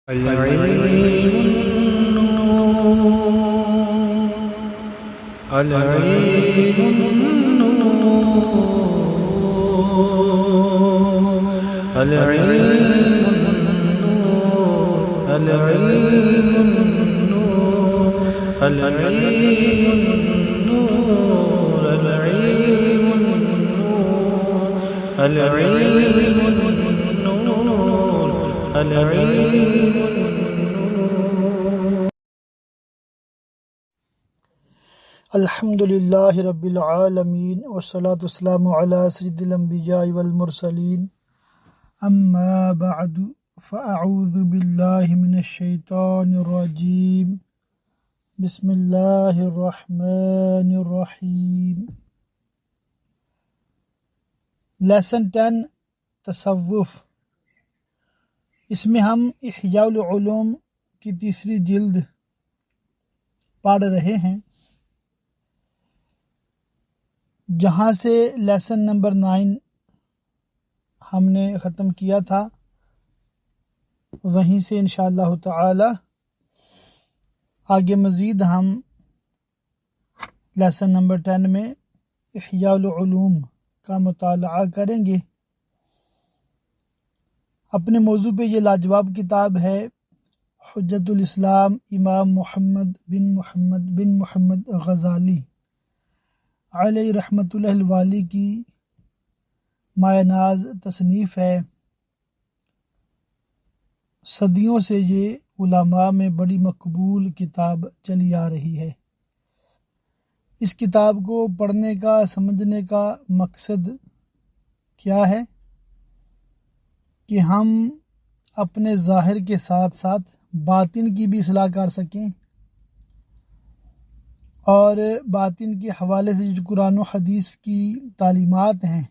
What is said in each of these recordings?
العلم العلم الحمد للہ رب العالمین والصلاة والسلام علی سید الانبیاء والمرسلین اما بعد فاعوذ باللہ من الشیطان الرجیم بسم اللہ الرحمن الرحیم۔ لیسن 10 تصوف، اس میں ہم احیاء العلوم کی تیسری جلد پڑھ رہے ہیں، جہاں سے لیسن نمبر 9 ہم نے ختم کیا تھا، وہیں سے انشاءاللہ تعالی آگے مزید ہم لیسن نمبر 10 میں احیاء العلوم کا مطالعہ کریں گے۔ اپنے موضوع پہ یہ لاجواب کتاب ہے حجت الاسلام امام محمد بن محمد غزالی علیہ رحمۃ اللہ الوالی کی مایہ ناز تصنیف ہے۔ صدیوں سے یہ علماء میں بڑی مقبول کتاب چلی آ رہی ہے۔ اس کتاب کو پڑھنے کا سمجھنے کا مقصد کیا ہے کہ ہم اپنے ظاہر کے ساتھ ساتھ باطن کی بھی اصلاح کر سکیں، اور باطن کے حوالے سے جو قرآن و حدیث کی تعلیمات ہیں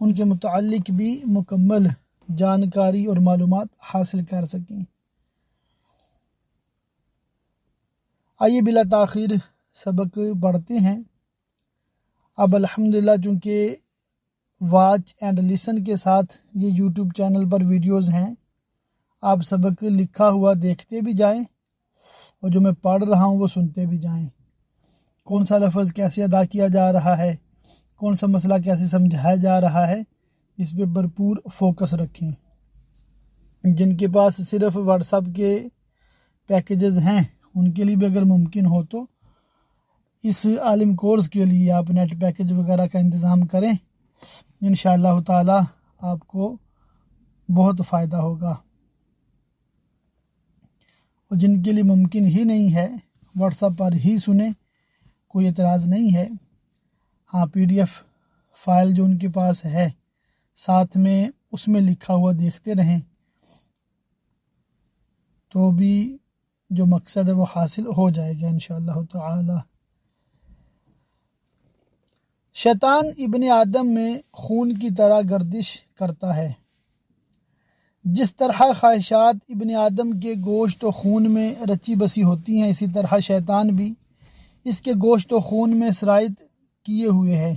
ان کے متعلق بھی مکمل جانکاری اور معلومات حاصل کر سکیں۔ آئیے بلا تاخیر سبق پڑھتے ہیں۔ اب الحمدللہ چونکہ واچ اینڈ لسن کے ساتھ یہ یوٹیوب چینل پر ویڈیوز ہیں، آپ سبق لکھا ہوا دیکھتے بھی جائیں اور جو میں پڑھ رہا ہوں وہ سنتے بھی جائیں۔ کون سا لفظ کیسے ادا کیا جا رہا ہے، کون سا مسئلہ کیسے سمجھایا جا رہا ہے، اس پہ بھرپور فوکس رکھیں۔ جن کے پاس صرف واٹس ایپ کے پیکیجز ہیں ان کے لیے بھی اگر ممکن ہو تو اس عالم کورس کے لیے آپ نیٹ پیکیج وغیرہ کا انتظام کریں، انشاءاللہ تعالی آپ کو بہت فائدہ ہوگا۔ اور جن کے لیے ممکن ہی نہیں ہے واٹس ایپ پر ہی سنیں، کوئی اعتراض نہیں ہے۔ ہاں پی ڈی ایف فائل جو ان کے پاس ہے ساتھ میں اس میں لکھا ہوا دیکھتے رہیں تو بھی جو مقصد ہے وہ حاصل ہو جائے گا انشاءاللہ تعالی۔ شیطان ابن آدم میں خون کی طرح گردش کرتا ہے۔ جس طرح خواہشات ابن آدم کے گوشت و خون میں رچی بسی ہوتی ہیں، اسی طرح شیطان بھی اس کے گوشت و خون میں سرایت کیے ہوئے ہے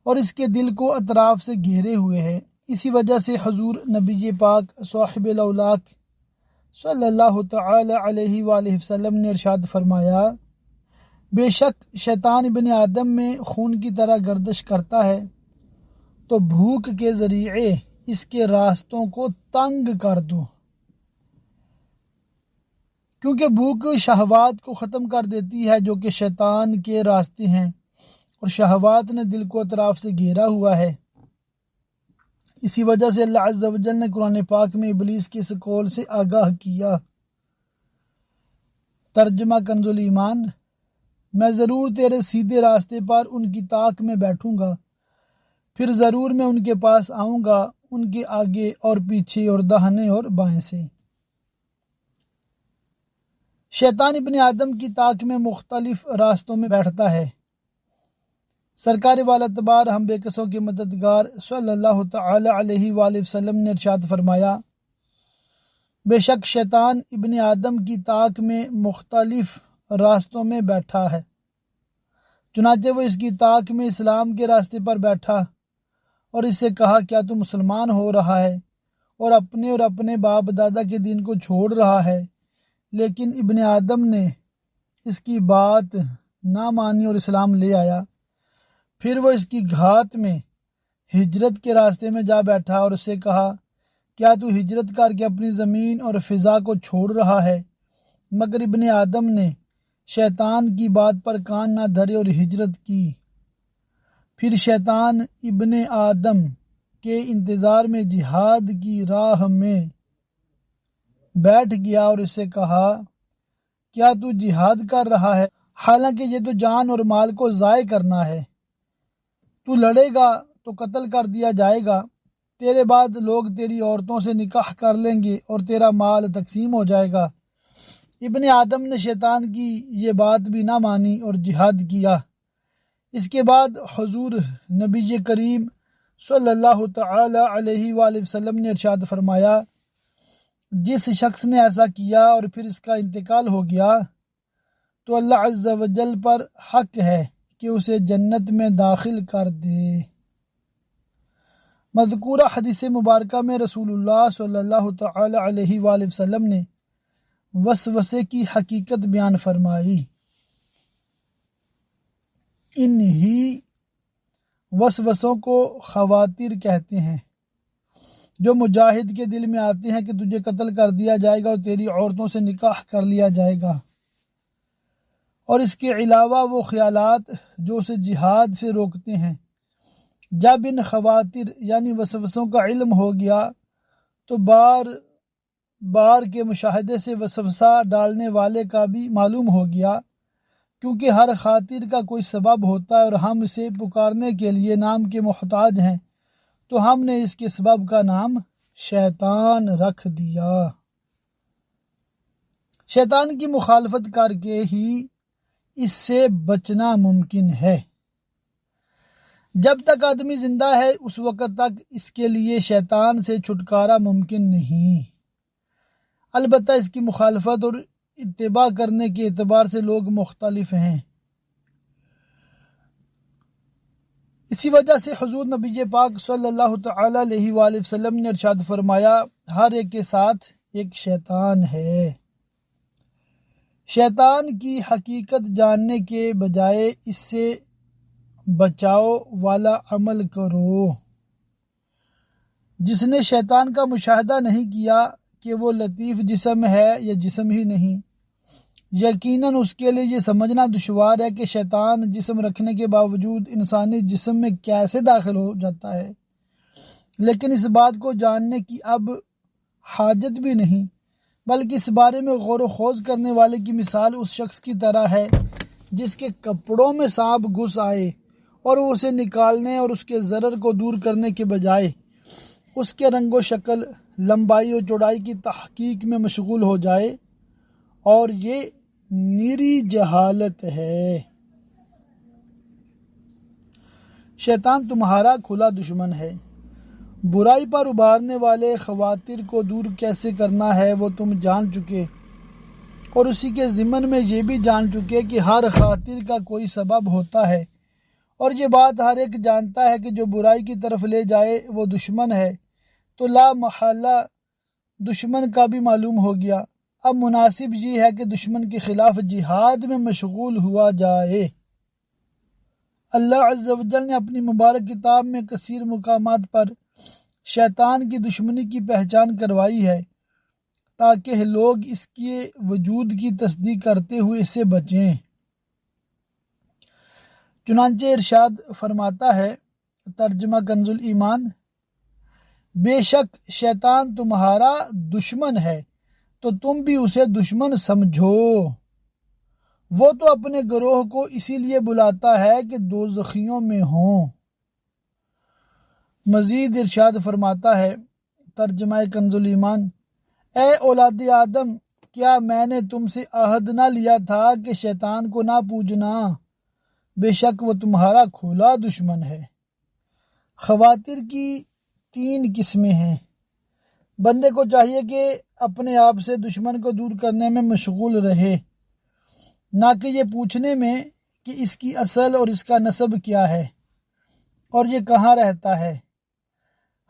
اور اس کے دل کو اطراف سے گھیرے ہوئے ہے۔ اسی وجہ سے حضور نبی پاک صاحب الاولاق صلی اللہ تعالی علیہ وآلہ وسلم نے ارشاد فرمایا، بے شک شیطان ابن آدم میں خون کی طرح گردش کرتا ہے تو بھوک کے ذریعے اس کے راستوں کو تنگ کر دو، کیونکہ بھوک شہوات کو ختم کر دیتی ہے جو کہ شیطان کے راستے ہیں، اور شہوات نے دل کو اطراف سے گھیرا ہوا ہے۔ اسی وجہ سے اللہ عز و جل نے قرآن پاک میں ابلیس کے اس قول سے آگاہ کیا۔ ترجمہ کنز الایمان، میں ضرور تیرے سیدھے راستے پر ان کی طاق میں بیٹھوں گا، پھر ضرور میں ان کے پاس آؤں گا، ان کے آگے اور پیچھے اور داہنے اور بائیں سے۔ شیطان ابن آدم کی طاق میں مختلف راستوں میں بیٹھتا ہے۔ سرکار والا تبار ہم بے کسوں کے مددگار صلی اللہ تعالی علیہ وآلہ وسلم نے ارشاد فرمایا، بے شک شیطان ابن آدم کی طاق میں مختلف راستوں میں بیٹھا ہے، چنانچہ وہ اس کی طاق میں اسلام کے راستے پر بیٹھا اور اس سے کہا، کیا تو مسلمان ہو رہا ہے؟ اور اپنے باپ دادا کے دین کو چھوڑ رہا ہے، لیکن ابن آدم نے اس کی بات نہ مانی اور اسلام لے آیا۔ پھر وہ اس کی گھات میں ہجرت کے راستے میں جا بیٹھا اور اسے کہا، کیا تو ہجرت کر کے اپنی زمین اور فضا کو چھوڑ رہا ہے؟ مگر ابن آدم نے شیطان کی بات پر کان نہ دھرے اور ہجرت کی۔ پھر شیطان ابن آدم کے انتظار میں جہاد کی راہ میں بیٹھ گیا اور اسے کہا، کیا تو جہاد کر رہا ہے؟ حالانکہ یہ تو جان اور مال کو ضائع کرنا ہے۔ تو لڑے گا تو قتل کر دیا جائے گا، تیرے بعد لوگ تیری عورتوں سے نکاح کر لیں گے اور تیرا مال تقسیم ہو جائے گا۔ ابن آدم نے شیطان کی یہ بات بھی نہ مانی اور جہاد کیا۔ اس کے بعد حضور نبی کریم صلی اللہ تعالی علیہ وآلہ وسلم نے ارشاد فرمایا، جس شخص نے ایسا کیا اور پھر اس کا انتقال ہو گیا تو اللہ عز و جل پر حق ہے کہ اسے جنت میں داخل کر دے۔ مذکورہ حدیث مبارکہ میں رسول اللہ صلی اللہ تعالی علیہ وآلہ وسلم نے وسوسے کی حقیقت بیان فرمائی۔ انہی وسوسوں کو خواطر کہتے ہیں، جو مجاہد کے دل میں آتے ہیں کہ تجھے قتل کر دیا جائے گا اور تیری عورتوں سے نکاح کر لیا جائے گا۔ اور اس کے علاوہ وہ خیالات جو اسے جہاد سے روکتے ہیں۔ جب ان خواطر یعنی وسوسوں کا علم ہو گیا تو بار کے مشاہدے سے وسوسہ ڈالنے والے کا بھی معلوم ہو گیا، کیونکہ ہر خاطر کا کوئی سبب ہوتا ہے اور ہم اسے پکارنے کے لیے نام کے محتاج ہیں، تو ہم نے اس کے سبب کا نام شیطان رکھ دیا۔ شیطان کی مخالفت کر کے ہی اس سے بچنا ممکن ہے۔ جب تک آدمی زندہ ہے اس وقت تک اس کے لیے شیطان سے چھٹکارا ممکن نہیں۔ البتہ اس کی مخالفت اور اتباع کرنے کے اعتبار سے لوگ مختلف ہیں۔ اسی وجہ سے حضور نبی پاک صلی اللہ تعالی علیہ وآلہ وسلم نے ارشاد فرمایا، ہر ایک کے ساتھ ایک شیطان ہے۔ شیطان کی حقیقت جاننے کے بجائے اس سے بچاؤ والا عمل کرو۔ جس نے شیطان کا مشاہدہ نہیں کیا کہ وہ لطیف جسم ہے یا جسم ہی نہیں، یقیناً اس کے لیے یہ سمجھنا دشوار ہے کہ شیطان جسم رکھنے کے باوجود انسانی جسم میں کیسے داخل ہو جاتا ہے۔ لیکن اس بات کو جاننے کی اب حاجت بھی نہیں، بلکہ اس بارے میں غور و خوض کرنے والے کی مثال اس شخص کی طرح ہے جس کے کپڑوں میں سانپ گھس آئے اور وہ اسے نکالنے اور اس کے ضرر کو دور کرنے کے بجائے اس کے رنگ و شکل، لمبائی اور چوڑائی کی تحقیق میں مشغول ہو جائے، اور یہ نیری جہالت ہے۔ شیطان تمہارا کھلا دشمن ہے۔ برائی پر ابھارنے والے خواطر کو دور کیسے کرنا ہے وہ تم جان چکے، اور اسی کے ضمن میں یہ بھی جان چکے کہ ہر خاطر کا کوئی سبب ہوتا ہے، اور یہ بات ہر ایک جانتا ہے کہ جو برائی کی طرف لے جائے وہ دشمن ہے، تو لا محالہ دشمن کا بھی معلوم ہو گیا۔ اب مناسب یہ ہے کہ دشمن کے خلاف جہاد میں مشغول ہوا جائے۔ اللہ عز و جل نے اپنی مبارک کتاب میں کثیر مقامات پر شیطان کی دشمنی کی پہچان کروائی ہے تاکہ لوگ اس کے وجود کی تصدیق کرتے ہوئے اس سے بچیں۔ چنانچہ ارشاد فرماتا ہے، ترجمہ کنز ایمان، بے شک شیطان تمہارا دشمن ہے تو تم بھی اسے دشمن سمجھو۔ وہ تو اپنے گروہ کو اسی لیے بلاتا ہے کہ دوزخیوں میں ہوں۔ مزید ارشاد فرماتا ہے، ترجمہ کنز ایمان، اے اولاد آدم، کیا میں نے تم سے عہد نہ لیا تھا کہ شیطان کو نہ پوجنا، بے شک وہ تمہارا کھلا دشمن ہے۔ خواطر کی 3 قسمیں ہیں۔ بندے کو چاہیے کہ اپنے آپ سے دشمن کو دور کرنے میں مشغول رہے، نہ کہ یہ پوچھنے میں کہ اس کی اصل اور اس کا نسب کیا ہے اور یہ کہاں رہتا ہے۔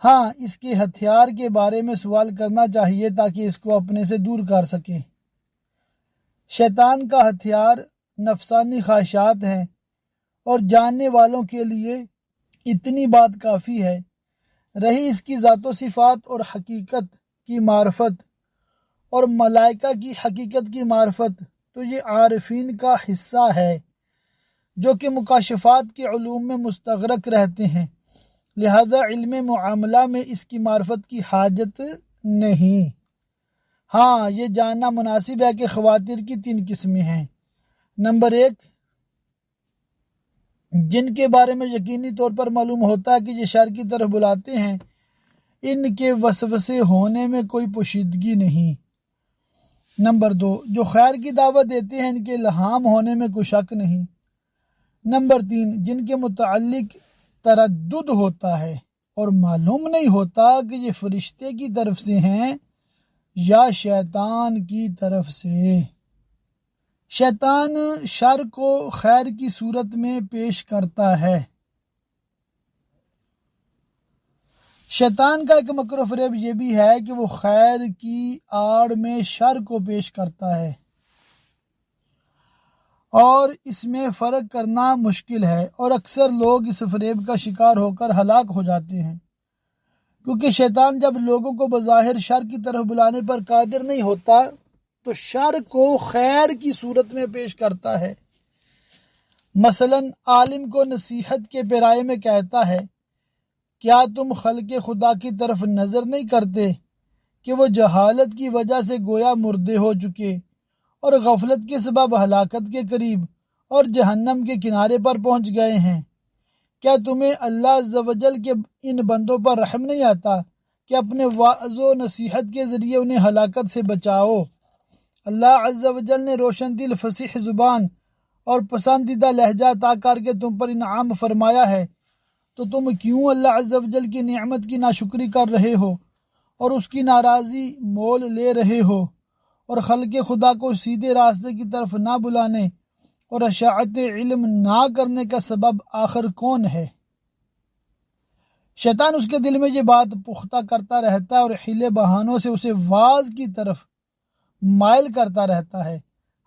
ہاں اس کے ہتھیار کے بارے میں سوال کرنا چاہیے تاکہ اس کو اپنے سے دور کر سکے۔ شیطان کا ہتھیار نفسانی خواہشات ہیں اور جاننے والوں کے لیے اتنی بات کافی ہے۔ رہی اس کی ذات و صفات اور حقیقت کی معرفت اور ملائکہ کی حقیقت کی معرفت، تو یہ عارفین کا حصہ ہے جو کہ مکاشفات کے علوم میں مستغرق رہتے ہیں، لہذا علم معاملہ میں اس کی معرفت کی حاجت نہیں۔ ہاں یہ جاننا مناسب ہے کہ خواتر کی 3 قسمیں ہیں۔ نمبر 1، جن کے بارے میں یقینی طور پر معلوم ہوتا ہے کہ یہ شر کی طرف بلاتے ہیں، ان کے وسوسے ہونے میں کوئی پوشیدگی نہیں۔ نمبر 2، جو خیر کی دعوت دیتے ہیں، ان کے الہام ہونے میں کوئی شک نہیں۔ نمبر 3، جن کے متعلق تردد ہوتا ہے اور معلوم نہیں ہوتا کہ یہ فرشتے کی طرف سے ہیں یا شیطان کی طرف سے۔ شیطان شر کو خیر کی صورت میں پیش کرتا ہے۔ شیطان کا ایک مکر و فریب یہ بھی ہے کہ وہ خیر کی آڑ میں شر کو پیش کرتا ہے، اور اس میں فرق کرنا مشکل ہے، اور اکثر لوگ اس فریب کا شکار ہو کر ہلاک ہو جاتے ہیں، کیونکہ شیطان جب لوگوں کو بظاہر شر کی طرف بلانے پر قادر نہیں ہوتا تو شر کو خیر کی صورت میں پیش کرتا ہے۔ مثلا عالم کو نصیحت کے پیرائے میں کہتا ہے، کیا تم خلق خدا کی طرف نظر نہیں کرتے کہ وہ جہالت کی وجہ سے گویا مردے ہو چکے اور غفلت کے سبب ہلاکت کے قریب اور جہنم کے کنارے پر پہنچ گئے ہیں؟ کیا تمہیں اللہ عز و جل کے ان بندوں پر رحم نہیں آتا کہ اپنے وعظ و نصیحت کے ذریعے انہیں ہلاکت سے بچاؤ؟ اللہ عز و جل نے روشن دل، فصیح زبان اور پسندیدہ لہجہ عطا کر کے تم پر انعام فرمایا ہے، تو تم کیوں اللہ عز و جل کی نعمت کی ناشکری کر رہے ہو اور اس کی ناراضی مول لے رہے ہو، اور خلق خدا کو سیدھے راستے کی طرف نہ بلانے اور اشاعت علم نہ کرنے کا سبب آخر کون ہے؟ شیطان اس کے دل میں یہ بات پختہ کرتا رہتا ہے اور حیلے بہانوں سے اسے واعظ کی طرف مائل کرتا رہتا ہے،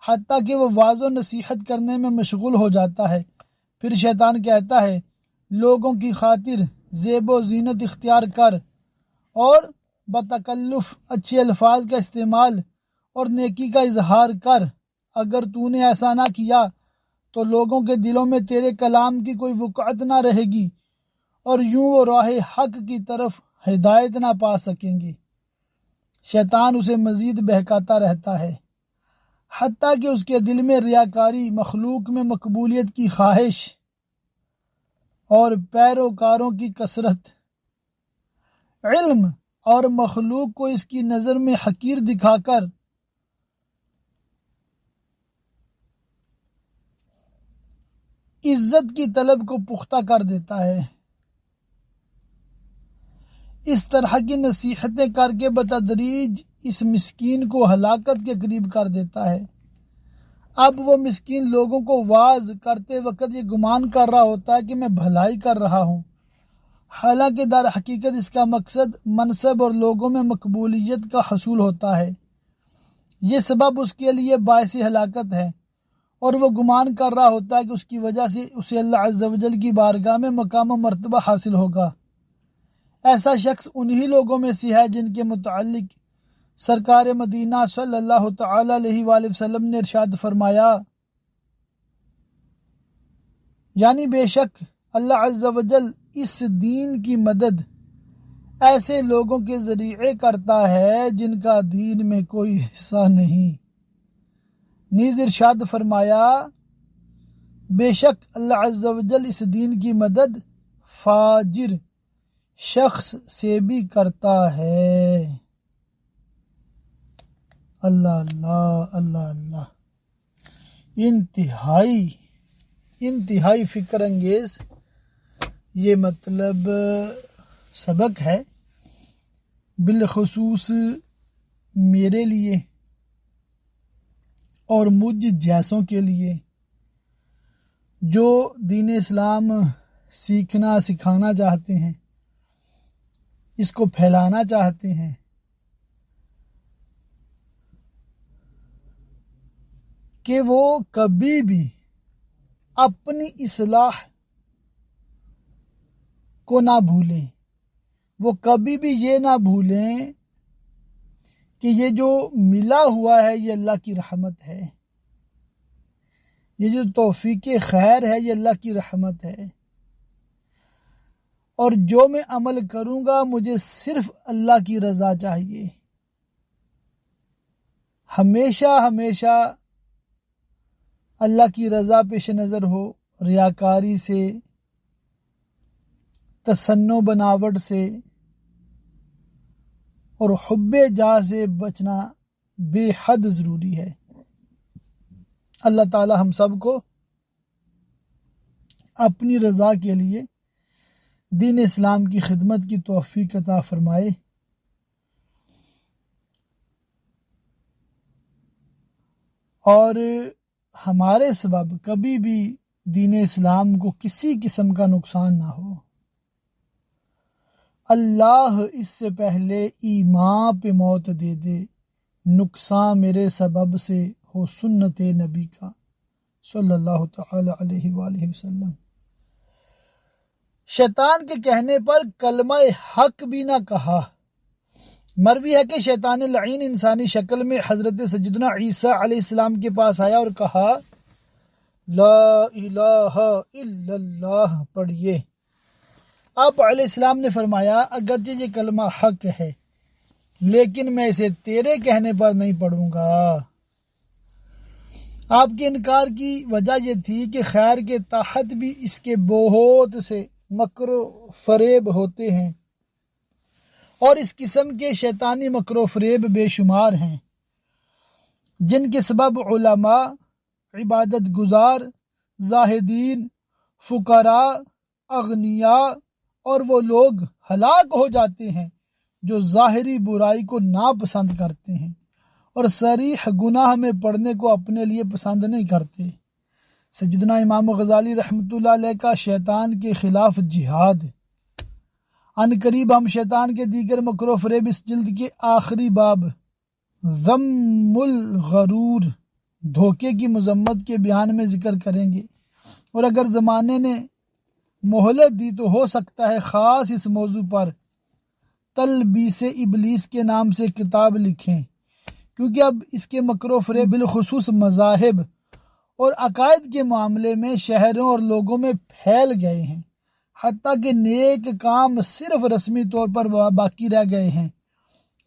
حتیٰ کہ وہ واعظ و نصیحت کرنے میں مشغول ہو جاتا ہے۔ پھر شیطان کہتا ہے، لوگوں کی خاطر زیب و زینت اختیار کر اور بتکلف اچھے الفاظ کا استعمال اور نیکی کا اظہار کر۔ اگر تو نے ایسا نہ کیا تو لوگوں کے دلوں میں تیرے کلام کی کوئی وقعت نہ رہے گی اور یوں وہ راہ حق کی طرف ہدایت نہ پا سکیں گے۔ شیطان اسے مزید بہکاتا رہتا ہے حتیٰ کہ اس کے دل میں ریاکاری، مخلوق میں مقبولیت کی خواہش اور پیروکاروں کی کثرت، علم اور مخلوق کو اس کی نظر میں حقیر دکھا کر عزت کی طلب کو پختہ کر دیتا ہے۔ اس طرح کی نصیحتیں کر کے بتدریج اس مسکین کو ہلاکت کے قریب کر دیتا ہے۔ اب وہ مسکین لوگوں کو واعظ کرتے وقت یہ گمان کر رہا ہوتا ہے کہ میں بھلائی کر رہا ہوں، حالانکہ در حقیقت اس کا مقصد منصب اور لوگوں میں مقبولیت کا حصول ہوتا ہے۔ یہ سبب اس کے لیے باعث ہلاکت ہے، اور وہ گمان کر رہا ہوتا ہے کہ اس کی وجہ سے اسے اللہ عز و جل کی بارگاہ میں مقام و مرتبہ حاصل ہوگا۔ ایسا شخص انہی لوگوں میں سے ہے جن کے متعلق سرکار مدینہ صلی اللہ تعالی علیہ وآلہ وسلم نے ارشاد فرمایا، یعنی بے شک اللہ عز و جل اس دین کی مدد ایسے لوگوں کے ذریعے کرتا ہے جن کا دین میں کوئی حصہ نہیں۔ نیز ارشاد فرمایا، بے شک اللہ عز و جل اس دین کی مدد فاجر شخص سے بھی کرتا ہے۔ اللہ اللہ اللہ اللہ، انتہائی فکر انگیز یہ مطلب سبق ہے، بالخصوص میرے لیے اور مجھ جیسوں کے لیے جو دین اسلام سیکھنا سکھانا چاہتے ہیں۔ اس کو پھیلانا چاہتے ہیں، کہ وہ کبھی بھی اپنی اصلاح کو نہ بھولیں، وہ کبھی بھی یہ نہ بھولیں کہ یہ جو ملا ہوا ہے یہ اللہ کی رحمت ہے، یہ جو توفیق خیر ہے یہ اللہ کی رحمت ہے، اور جو میں عمل کروں گا مجھے صرف اللہ کی رضا چاہیے۔ ہمیشہ ہمیشہ اللہ کی رضا پیش نظر ہو، ریاکاری سے، تصنع بناوٹ سے اور حب جاہ سے بچنا بے حد ضروری ہے۔ اللہ تعالی ہم سب کو اپنی رضا کے لیے دین اسلام کی خدمت کی توفیق عطا فرمائے۔ اور ہمارے سبب کبھی بھی دین اسلام کو کسی قسم کا نقصان نہ ہو۔ اللہ اس سے پہلے ایمان پہ موت دے دے، نقصان میرے سبب سے ہو سنت نبی کا صلی اللہ تعالی علیہ وآلہ وسلم۔ شیطان کے کہنے پر کلمہ حق بھی نہ کہا۔ مروی ہے کہ شیطان لعین انسانی شکل میں حضرت سیدنا عیسیٰ علیہ السلام کے پاس آیا اور کہا، لا الہ الا اللہ پڑھیے۔ آپ علیہ السلام نے فرمایا، اگرچہ یہ کلمہ حق ہے لیکن میں اسے تیرے کہنے پر نہیں پڑھوں گا۔ آپ کے انکار کی وجہ یہ تھی کہ خیر کے تحت بھی اس کے بہت سے مکر و فریب ہوتے ہیں، اور اس قسم کے شیطانی مکر و فریب بے شمار ہیں، جن کے سبب علماء، عبادت گزار، زاہدین، فقراء، اغنیاء اور وہ لوگ ہلاک ہو جاتے ہیں جو ظاہری برائی کو ناپسند کرتے ہیں اور صریح گناہ میں پڑنے کو اپنے لیے پسند نہیں کرتے۔ سیدنا امام غزالی رحمۃ اللہ علیہ کا شیطان کے خلاف جہاد۔ ان قریب ہم شیطان کے دیگر مکر و فریب اس جلد کے آخری باب ذم الغرور، دھوکے کی مذمت کے بیان میں ذکر کریں گے، اور اگر زمانے نے مہلت دی تو ہو سکتا ہے خاص اس موضوع پر تلبیس ابلیس کے نام سے کتاب لکھیں، کیونکہ اب اس کے مکر و فریب بالخصوص مذاہب اور عقائد کے معاملے میں شہروں اور لوگوں میں پھیل گئے ہیں، حتیٰ کہ نیک کام صرف رسمی طور پر باقی رہ گئے ہیں،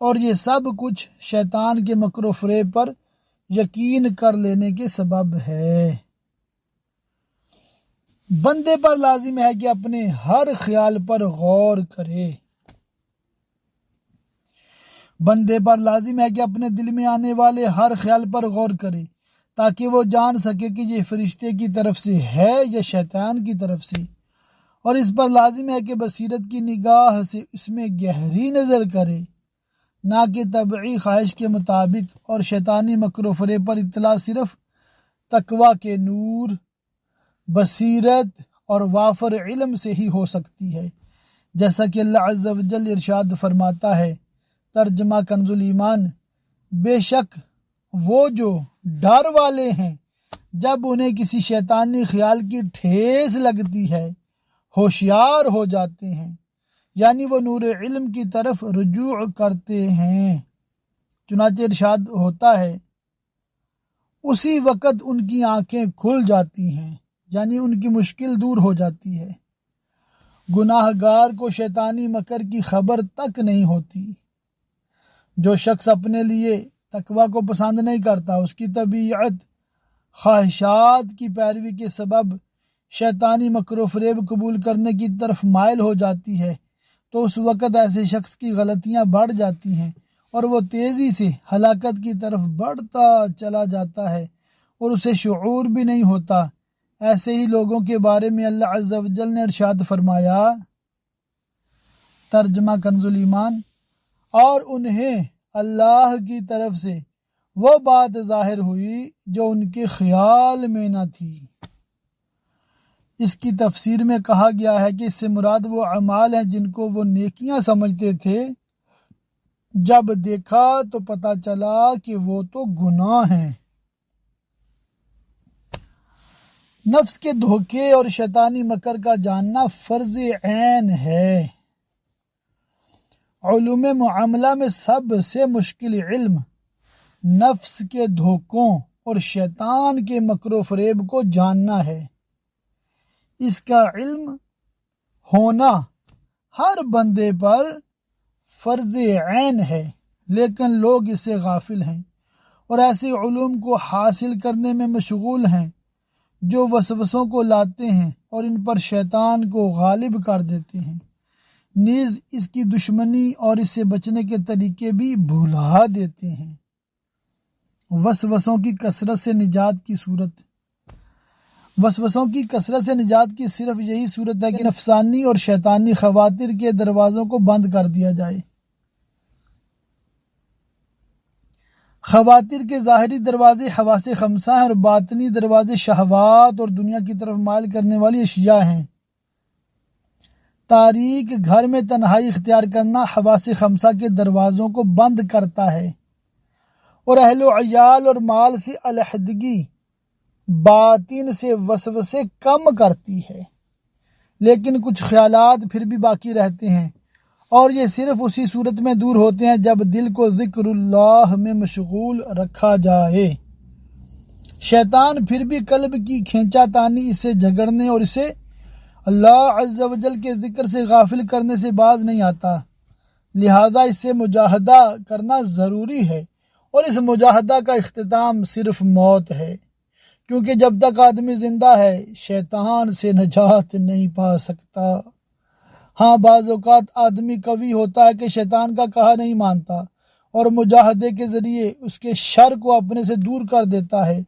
اور یہ سب کچھ شیطان کے مکر و فریب پر یقین کر لینے کے سبب ہے۔ بندے پر لازم ہے کہ اپنے ہر خیال پر غور کرے۔ بندے پر لازم ہے کہ اپنے دل میں آنے والے ہر خیال پر غور کرے، تاکہ وہ جان سکے کہ یہ فرشتے کی طرف سے ہے یا شیطان کی طرف سے، اور اس پر لازم ہے کہ بصیرت کی نگاہ سے اس میں گہری نظر کرے، نہ کہ طبعی خواہش کے مطابق، اور شیطانی مکر و فریب پر اطلاع صرف تقوی کے نور، بصیرت اور وافر علم سے ہی ہو سکتی ہے، جیسا کہ اللہ عز و جل ارشاد فرماتا ہے، ترجمہ کنز ایمان، بے شک وہ جو ڈر والے ہیں جب انہیں کسی شیطانی خیال کی ٹھیس لگتی ہے ہوشیار ہو جاتے ہیں، یعنی وہ نور علم کی طرف رجوع کرتے ہیں۔ چنانچہ ارشاد ہوتا ہے، اسی وقت ان کی آنکھیں کھل جاتی ہیں، یعنی ان کی مشکل دور ہو جاتی ہے۔ گناہ گار کو شیطانی مکر کی خبر تک نہیں ہوتی۔ جو شخص اپنے لیے تقوی کو پسند نہیں کرتا، اس کی طبیعت خواہشات کی پیروی کے سبب شیطانی مکر و فریب قبول کرنے کی طرف مائل ہو جاتی ہے، تو اس وقت ایسے شخص کی غلطیاں بڑھ جاتی ہیں اور وہ تیزی سے ہلاکت کی طرف بڑھتا چلا جاتا ہے اور اسے شعور بھی نہیں ہوتا۔ ایسے ہی لوگوں کے بارے میں اللہ عز و جل نے ارشاد فرمایا، ترجمہ کنز ایمان، اور انہیں اللہ کی طرف سے وہ بات ظاہر ہوئی جو ان کے خیال میں نہ تھی۔ اس کی تفسیر میں کہا گیا ہے کہ اس سے مراد وہ اعمال ہیں جن کو وہ نیکیاں سمجھتے تھے، جب دیکھا تو پتہ چلا کہ وہ تو گناہ ہیں۔ نفس کے دھوکے اور شیطانی مکر کا جاننا فرض عین ہے۔ علوم معاملہ میں سب سے مشکل علم نفس کے دھوکوں اور شیطان کے مکر و فریب کو جاننا ہے۔ اس کا علم ہونا ہر بندے پر فرض عین ہے، لیکن لوگ اس سے غافل ہیں اور ایسے علوم کو حاصل کرنے میں مشغول ہیں جو وسوسوں کو لاتے ہیں اور ان پر شیطان کو غالب کر دیتے ہیں، نیز اس کی دشمنی اور اس سے بچنے کے طریقے بھی بھلا دیتے ہیں۔ وسوسوں کی کثرت سے نجات کی صورت۔ وسوسوں کی کثرت سے نجات کی صرف یہی صورت ہے کہ نفسانی اور شیطانی خواطر کے دروازوں کو بند کر دیا جائے۔ خواطر کے ظاہری دروازے حواس خمسہ ہیں اور باطنی دروازے شہوات اور دنیا کی طرف مائل کرنے والی اشیاء ہیں۔ تاریک گھر میں تنہائی اختیار کرنا حواس خمسہ کے دروازوں کو بند کرتا ہے اور اہل و عیال اور مال سے علیحدگی باطن سے وسوسے کم کرتی ہے، لیکن کچھ خیالات پھر بھی باقی رہتے ہیں اور یہ صرف اسی صورت میں دور ہوتے ہیں جب دل کو ذکر اللہ میں مشغول رکھا جائے۔ شیطان پھر بھی قلب کی کھینچا تانی اس سے جھگڑنے اور اسے اللہ عز و جل کے ذکر سے غافل کرنے سے باز نہیں آتا، لہذا اس سے مجاہدہ کرنا ضروری ہے اور اس مجاہدہ کا اختتام صرف موت ہے، کیونکہ جب تک آدمی زندہ ہے شیطان سے نجات نہیں پا سکتا۔ ہاں، بعض اوقات آدمی قوی ہوتا ہے کہ شیطان کا کہا نہیں مانتا اور مجاہدے کے ذریعے اس کے شر کو اپنے سے دور کر دیتا ہے،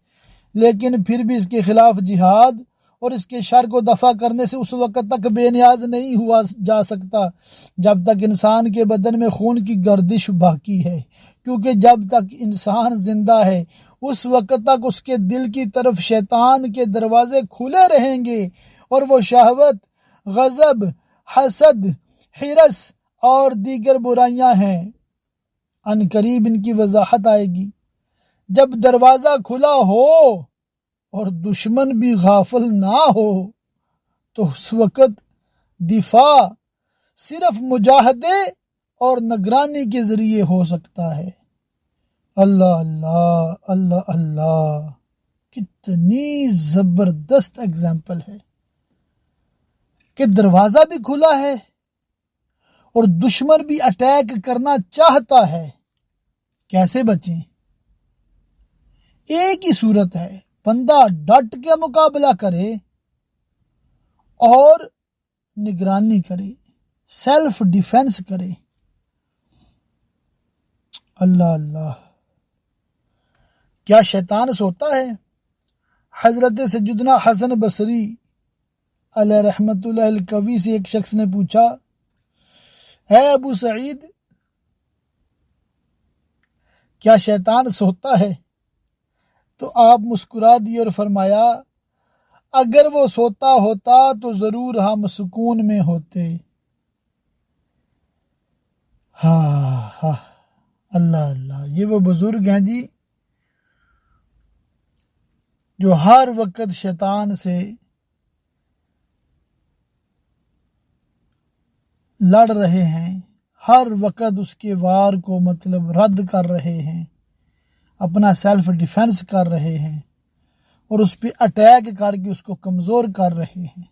لیکن پھر بھی اس کے خلاف جہاد اور اس کے شر کو دفع کرنے سے اس وقت تک بے نیاز نہیں ہوا جا سکتا جب تک انسان کے بدن میں خون کی گردش باقی ہے، کیونکہ جب تک انسان زندہ ہے اس وقت تک اس کے دل کی طرف شیطان کے دروازے کھلے رہیں گے اور وہ شہوت، غضب، حسد، حرص اور دیگر برائیاں ہیں۔ ان قریب ان کی وضاحت آئے گی۔ جب دروازہ کھلا ہو اور دشمن بھی غافل نہ ہو تو اس وقت دفاع صرف مجاہدے اور نگرانی کے ذریعے ہو سکتا ہے۔ اللہ اللہ اللہ اللہ، کتنی زبردست اگزامپل ہے کہ دروازہ بھی کھلا ہے اور دشمن بھی اٹیک کرنا چاہتا ہے، کیسے بچیں؟ ایک ہی صورت ہے، بندہ ڈٹ کے مقابلہ کرے اور نگرانی کرے، سیلف ڈیفenس کرے۔ اللہ اللہ، کیا شیطان سوتا ہے؟ حضرت سیدنا حسن بصری علیہ رحمت اللہ القوی سے ایک شخص نے پوچھا، اے ابو سعید، کیا شیطان سوتا ہے؟ تو آپ مسکرا دیے اور فرمایا، اگر وہ سوتا ہوتا تو ضرور ہم سکون میں ہوتے۔ ہاں، اللہ اللہ، یہ وہ بزرگ ہیں جی جو ہر وقت شیطان سے لڑ رہے ہیں، ہر وقت اس کے وار کو رد کر رہے ہیں، اپنا سیلف ڈیفenس کر رہے ہیں اور اس پہ اٹیک کر کے اس کو کمزور کر رہے ہیں۔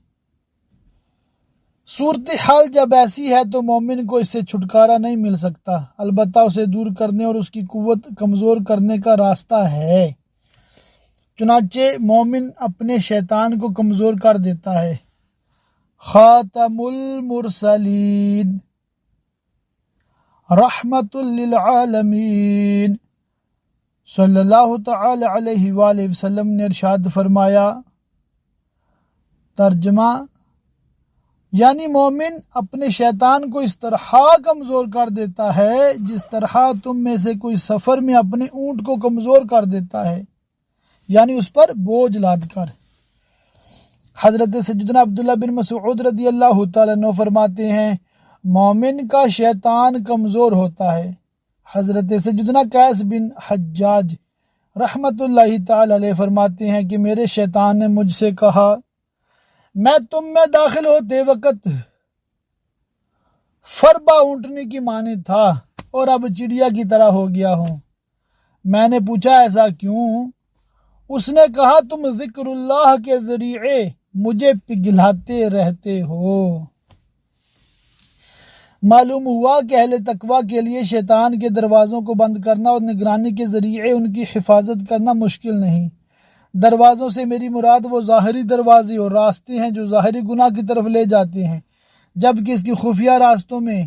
صورتحال جب ایسی ہے تو مومن کو اس سے چھٹکارا نہیں مل سکتا، البتہ اسے دور کرنے اور اس کی قوت کمزور کرنے کا راستہ ہے۔ چنانچہ مومن اپنے شیطان کو کمزور کر دیتا ہے۔ خاتم المرسلین رحمت للعالمین صلی اللہ تعالی علیہ وآلہ وسلم نے ارشاد فرمایا، ترجمہ، یعنی مومن اپنے شیطان کو اس طرح کمزور کر دیتا ہے جس طرح تم میں سے کوئی سفر میں اپنے اونٹ کو کمزور کر دیتا ہے، یعنی اس پر بوجھ لاد کر۔ حضرت سیدنا عبداللہ بن مسعود رضی اللہ تعالیٰ عنہ فرماتے ہیں مومن کا شیطان کمزور ہوتا ہے۔ حضرت سیدنا قیس بن حجاج رحمت اللہ تعالی علیہ فرماتے ہیں کہ میرے شیطان نے مجھ سے کہا میں تم میں داخل ہوتے وقت فربا اونٹنی کی مانند تھا اور اب چڑیا کی طرح ہو گیا ہوں۔ میں نے پوچھا ایسا کیوں؟ اس نے کہا تم ذکر اللہ کے ذریعے مجھے پگھلاتے رہتے ہو۔ معلوم ہوا کہ اہل تقویٰ کے لیے شیطان کے دروازوں کو بند کرنا اور نگرانی کے ذریعے ان کی حفاظت کرنا مشکل نہیں۔ دروازوں سے میری مراد وہ ظاہری دروازے اور راستے ہیں جو ظاہری گناہ کی طرف لے جاتے ہیں، جبکہ اس کی خفیہ راستوں میں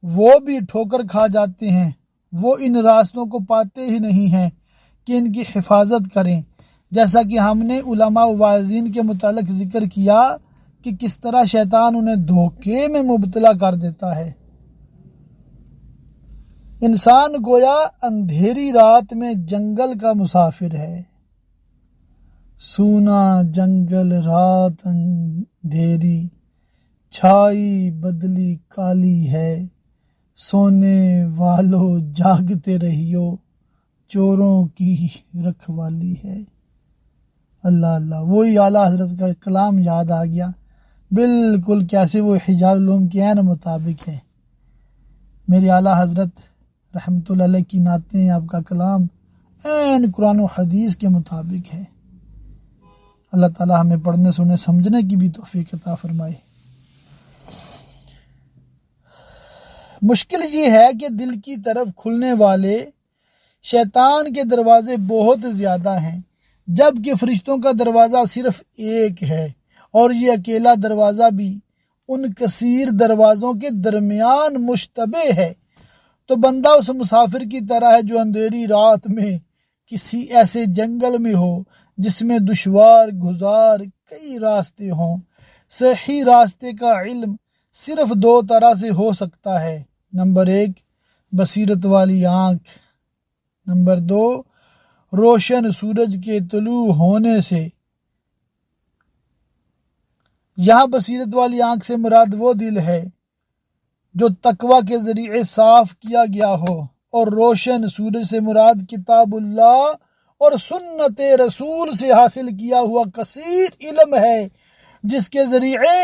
وہ بھی ٹھوکر کھا جاتے ہیں۔ وہ ان راستوں کو پاتے ہی نہیں ہیں کہ ان کی حفاظت کریں، جیسا کہ ہم نے علماء و واعظین کے متعلق ذکر کیا کہ کس طرح شیطان انہیں دھوکے میں مبتلا کر دیتا ہے۔ انسان گویا اندھیری رات میں جنگل کا مسافر ہے۔ سونا جنگل رات اندھیری، چھائی بدلی کالی ہے، سونے والو جاگتے رہیو، چوروں کی رکھوالی ہے۔ اللہ اللہ، وہی اعلیٰ حضرت کا کلام یاد آ گیا، بالکل کیسے وہ حجاز العلوم کے عین مطابق ہے۔ میری اعلیٰ حضرت رحمت اللہ علیہ کی نعتیں، آپ کا کلام عین قرآن و حدیث کے مطابق ہے۔ اللہ تعالیٰ ہمیں پڑھنے سننے سمجھنے کی بھی توفیق عطا فرمائے۔ مشکل یہ ہے کہ دل کی طرف کھلنے والے شیطان کے دروازے بہت زیادہ ہیں، جبکہ فرشتوں کا دروازہ صرف ایک ہے، اور یہ اکیلا دروازہ بھی ان کثیر دروازوں کے درمیان مشتبہ ہے۔ تو بندہ اس مسافر کی طرح ہے جو اندھیری رات میں کسی ایسے جنگل میں ہو جس میں دشوار گزار کئی راستے ہوں۔ صحیح راستے کا علم صرف دو طرح سے ہو سکتا ہے، نمبر 1 بصیرت والی آنکھ، نمبر 2 روشن سورج کے طلوع ہونے سے۔ یہاں بصیرت والی آنکھ سے مراد وہ دل ہے جو تقوی کے ذریعے صاف کیا گیا ہو، اور روشن سورج سے مراد کتاب اللہ اور سنت رسول سے حاصل کیا ہوا کثیر علم ہے، جس کے ذریعے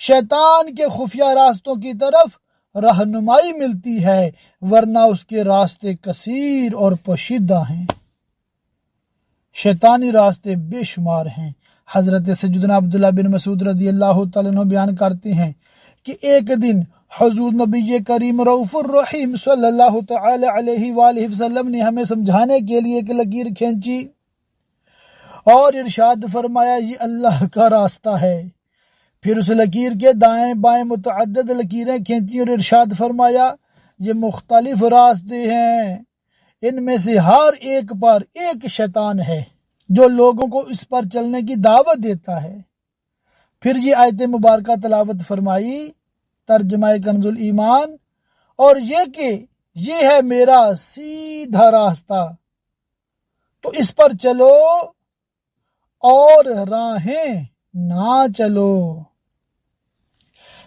شیطان کے خفیہ راستوں کی طرف رہنمائی ملتی ہے، ورنہ اس کے راستے کثیر اور پوشیدہ ہیں۔ شیطانی راستے بے شمار ہیں۔ حضرت سیدنا عبداللہ بن مسعود رضی اللہ تعالیٰ عنہ بیان کرتے ہیں کہ ایک دن حضور نبی کریم رؤوف الرحیم صلی اللہ تعالی علیہ وآلہ وسلم نے ہمیں سمجھانے کے لیے ایک لکیر کھینچی اور ارشاد فرمایا یہ اللہ کا راستہ ہے۔ پھر اس لکیر کے دائیں بائیں متعدد لکیریں کھینچی اور ارشاد فرمایا یہ مختلف راستے ہیں، ان میں سے ہر ایک پر ایک شیطان ہے جو لوگوں کو اس پر چلنے کی دعوت دیتا ہے۔ پھر یہ آیت مبارکہ تلاوت فرمائی، ترجمہ کنز الایمان، اور یہ کہ یہ ہے میرا سیدھا راستہ، تو اس پر چلو اور راہیں نہ چلو۔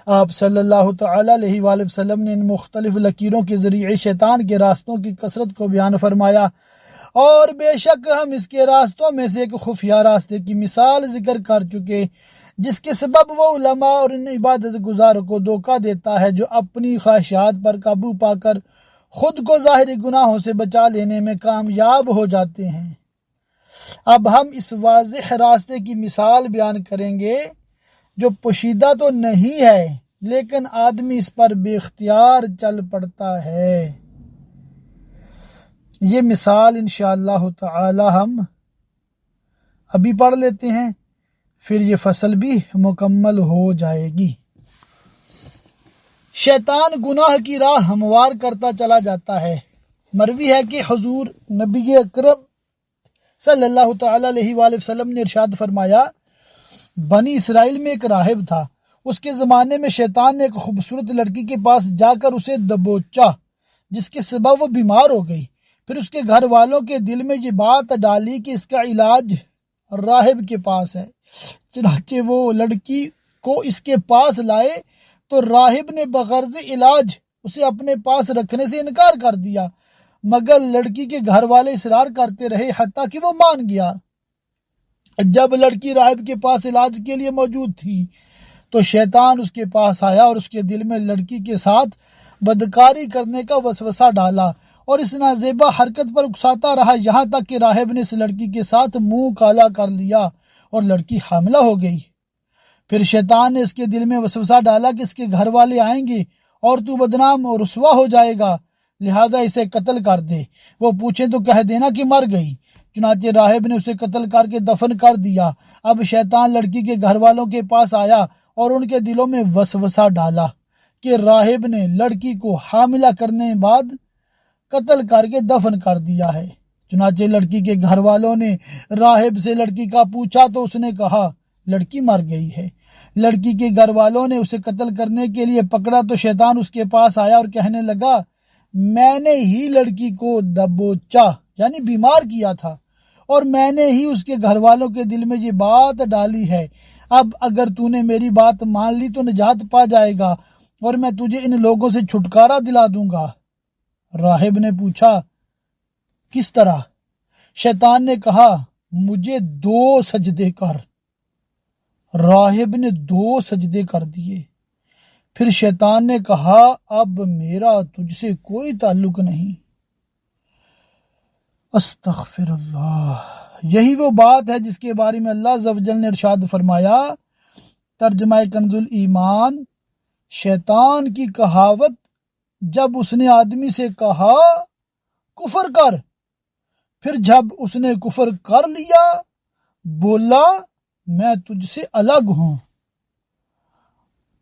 آپ صلی اللہ تعالی علیہ وآلہ وسلم نے ان مختلف لکیروں کے ذریعے شیطان کے راستوں کی کثرت کو بیان فرمایا، اور بے شک ہم اس کے راستوں میں سے ایک خفیہ راستے کی مثال ذکر کر چکے، جس کے سبب وہ علماء اور ان عبادت گزار کو دھوکہ دیتا ہے جو اپنی خواہشات پر قابو پا کر خود کو ظاہری گناہوں سے بچا لینے میں کامیاب ہو جاتے ہیں۔ اب ہم اس واضح راستے کی مثال بیان کریں گے جو پوشیدہ تو نہیں ہے، لیکن آدمی اس پر بے اختیار چل پڑتا ہے۔ یہ مثال انشاءاللہ تعالی ہم ابھی پڑھ لیتے ہیں، پھر یہ فصل بھی مکمل ہو جائے گی۔ شیطان گناہ کی راہ ہموار کرتا چلا جاتا ہے۔ مروی ہے کہ حضور نبی اکرم صلی اللہ تعالی علیہ وآلہ وسلم نے ارشاد فرمایا، بنی اسرائیل میں ایک راہب تھا، اس کے زمانے میں شیطان نے ایک خوبصورت لڑکی کے پاس جا کر اسے دبوچا، جس کے سبب وہ بیمار ہو گئی۔ پھر اس کے گھر والوں کے دل میں یہ بات ڈالی کہ اس کا علاج راہب کے پاس ہے۔ چنانچہ وہ لڑکی کو اس کے پاس لائے تو راہب نے بغرض علاج اسے اپنے پاس رکھنے سے انکار کر دیا، مگر لڑکی کے گھر والے اصرار کرتے رہے حتیٰ کہ وہ مان گیا۔ جب لڑکی راہب کے پاس علاج کے لیے موجود تھی تو شیطان اس کے پاس آیا اور اس کے دل میں لڑکی کے ساتھ بدکاری کرنے کا وسوسہ ڈالا اور اس نازیبا حرکت پر اکساتا رہا، یہاں تک کہ راہب نے اس لڑکی کے ساتھ منہ کالا کر لیا اور لڑکی حاملہ ہو گئی۔ پھر شیطان نے اس کے دل میں وسوسہ ڈالا کہ اس کے گھر والے آئیں گے اور تو بدنام اور رسوا ہو جائے گا، لہذا اسے قتل کر دے، وہ پوچھیں تو کہہ دینا کہ مر گئی۔ چنانچہ راہب نے اسے قتل کر کے دفن کر دیا۔ اب شیطان لڑکی کے گھر والوں کے پاس آیا اور ان کے دلوں میں وسوسہ ڈالا کہ راہب نے لڑکی کو حاملہ کرنے بعد قتل کر کے دفن کر دیا ہے۔ چنانچہ لڑکی کے گھر والوں نے راہب سے لڑکی کا پوچھا تو اس نے کہا لڑکی مر گئی ہے۔ لڑکی کے گھر والوں نے اسے قتل کرنے کے لیے پکڑا تو شیطان اس کے پاس آیا اور کہنے لگا میں نے ہی لڑکی کو دبوچا یعنی بیمار کیا تھا اور میں نے ہی اس کے گھر والوں کے دل میں یہ بات ڈالی ہے، اب اگر تو نے میری بات مان لی تو نجات پا جائے گا اور میں تجھے ان لوگوں سے چھٹکارا دلا دوں گا۔ راہب نے پوچھا کس طرح؟ شیطان نے کہا مجھے 2 سجدے کر۔ راہب نے 2 سجدے کر دیے۔ پھر شیطان نے کہا اب میرا تجھ سے کوئی تعلق نہیں۔ استغفر اللہ۔ یہی وہ بات ہے جس کے بارے میں اللہ عز و جل نے ارشاد فرمایا، ترجمہ کنز الایمان، شیطان کی کہاوت جب اس نے آدمی سے کہا کفر کر، پھر جب اس نے کفر کر لیا بولا میں تجھ سے الگ ہوں۔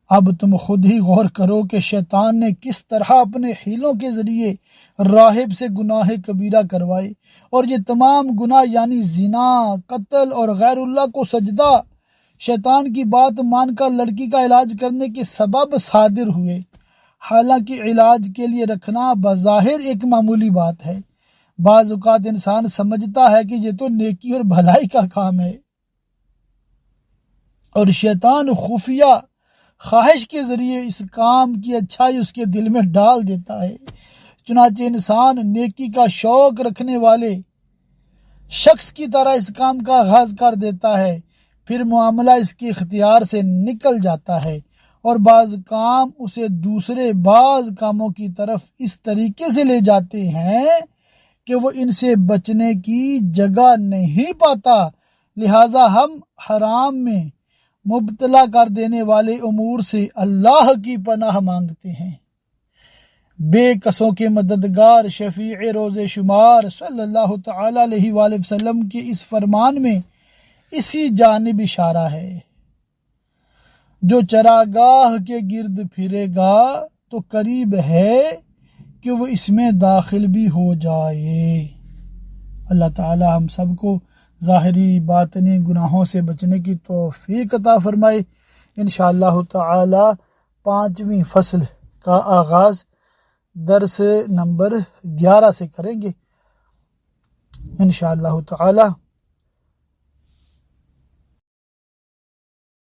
اب تم خود ہی غور کرو کہ شیطان نے کس طرح اپنے حیلوں کے ذریعے راہب سے گناہ کبیرہ کروائے، اور یہ تمام گناہ یعنی زنا، قتل اور غیر اللہ کو سجدہ شیطان کی بات مان کر لڑکی کا علاج کرنے کے سبب صادر ہوئے، حالانکہ علاج کے لیے رکھنا بظاہر ایک معمولی بات ہے۔ بعض اوقات انسان سمجھتا ہے کہ یہ تو نیکی اور بھلائی کا کام ہے، اور شیطان خفیہ خواہش کے ذریعے اس کام کی اچھائی اس کے دل میں ڈال دیتا ہے۔ چنانچہ انسان نیکی کا شوق رکھنے والے شخص کی طرح اس کام کا آغاز کر دیتا ہے، پھر معاملہ اس کے اختیار سے نکل جاتا ہے اور بعض کام اسے دوسرے بعض کاموں کی طرف اس طریقے سے لے جاتے ہیں کہ وہ ان سے بچنے کی جگہ نہیں پاتا، لہٰذا ہم حرام میں مبتلا کر دینے والے امور سے اللہ کی پناہ مانگتے ہیں۔ بے کسوں کے مددگار شفیع روز شمار صلی اللہ تعالی علیہ وآلہ وسلم کے اس فرمان میں اسی جانب اشارہ ہے، جو چراگاہ کے گرد پھرے گا تو قریب ہے کہ وہ اس میں داخل بھی ہو جائے۔ اللہ تعالی ہم سب کو ظاہری باطنی گناہوں سے بچنے کی توفیق عطا فرمائے۔ انشاءاللہ تعالی 5ویں فصل کا آغاز درس نمبر 11 سے کریں گے انشاءاللہ تعالی۔